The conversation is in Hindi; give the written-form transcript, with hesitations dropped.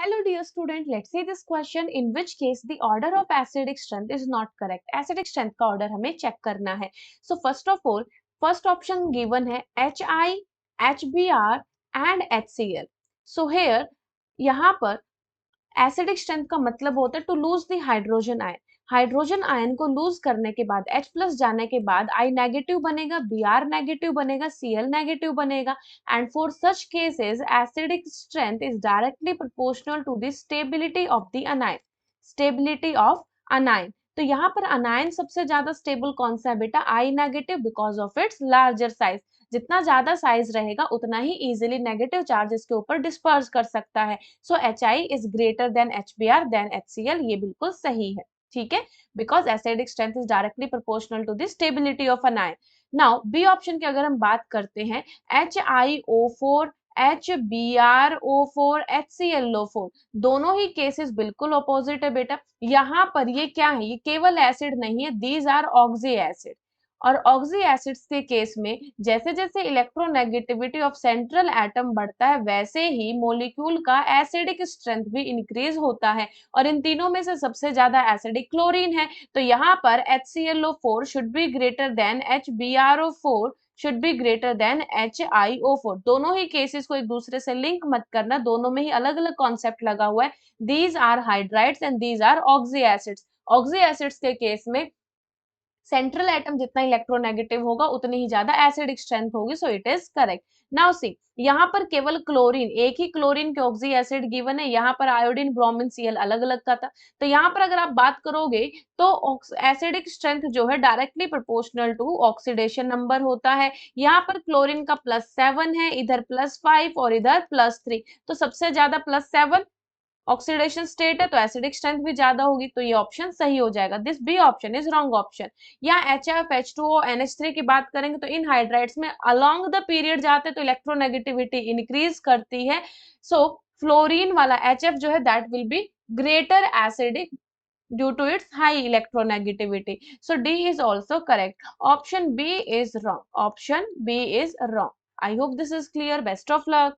Hello dear student, let's see this question in which case the order of acidic strength is not correct. Acidic strength का order हमें check करना है. So first of all, first option given है HI, HBr and HCl. So here यहाँ पर एसिडिक स्ट्रेंथ का मतलब होता है to lose the hydrogen ion. Hydrogen ion को लूज करने के बाद H प्लस जाने के बाद I नेगेटिव बनेगा, Br नेगेटिव बनेगा, Cl नेगेटिव बनेगा. And for such cases acidic strength is directly proportional to the stability of the anion. Stability of anion. तो यहाँ पर अनायन सबसे ज्यादा स्टेबल कौन सा है बेटा? I negative because of its larger size. जितना ज्यादा साइज रहेगा उतना ही इजीली नेगेटिव चार्ज इसके ऊपर डिस्पर्स कर सकता है. So HI is greater than HBr than HCl. ये बिल्कुल सही है. ठीक है, because acidic strength is directly proportional to the stability of anion. Now B option की अगर हम बात करते हैं, HiO4, HBrO4, HClO4, दोनों ही केसेस बिल्कुल ऑपोजिट है बेटा. यहाँ पर ये क्या है? ये केवल एसिड नहीं है, दीज आर ऑक्सी एसिड. और ऑक्सी एसिड्स के केस में जैसे जैसे इलेक्ट्रोनेगेटिविटी ऑफ सेंट्रल एटम बढ़ता है वैसे ही मॉलिक्यूल का एसिडिक स्ट्रेंथ भी इंक्रीज होता है. और इन तीनों में से सबसे ज्यादा एसिडिक क्लोरीन है. तो यहाँ पर HClO4 should be greater than HBrO4 should be greater than HiO4. दोनों ही केसेस को एक दूसरे से लिंक मत करना, दोनों में ही अलग अलग कॉन्सेप्ट लगा हुआ है. These are hydrides and these are oxy acids. Oxy acids के केस में सेंट्रल एटम जितना इलेक्ट्रोनेगेटिव होगा उतनी ही ज्यादा एसिडिक स्ट्रेंथ होगी. So it is correct. Now C, यहाँ पर केवल क्लोरीन, एक ही क्लोरीन के ऑक्सी एसिड गिवन है. यहाँ पर आयोडीन, ब्रोमीन, Cl अलग अलग का था. तो यहाँ पर अगर आप बात करोगे तो एसिडिक स्ट्रेंथ जो है directly proportional to oxidation number होता है. यहाँ पर क्लोरीन का +7 है, इधर +5 और इधर +3. तो सबसे ज्यादा +7 ऑक्सीडेशन स्टेट है तो एसिडिक स्ट्रेंथ भी ज्यादा होगी. तो ये ऑप्शन सही हो जाएगा. This B option is wrong option. या HF, H2O, NH3 की बात करेंगे तो इन हाइड्राइड्स में अलोंग द पीरियड जाते तो इलेक्ट्रोनेगेटिविटी इंक्रीज करती है. सो फ्लोरीन वाला HF जो है that will be greater acidic due to its high electronegativity. So D is also correct. Option B is wrong. Option B is wrong. I hope this is clear. Best of luck.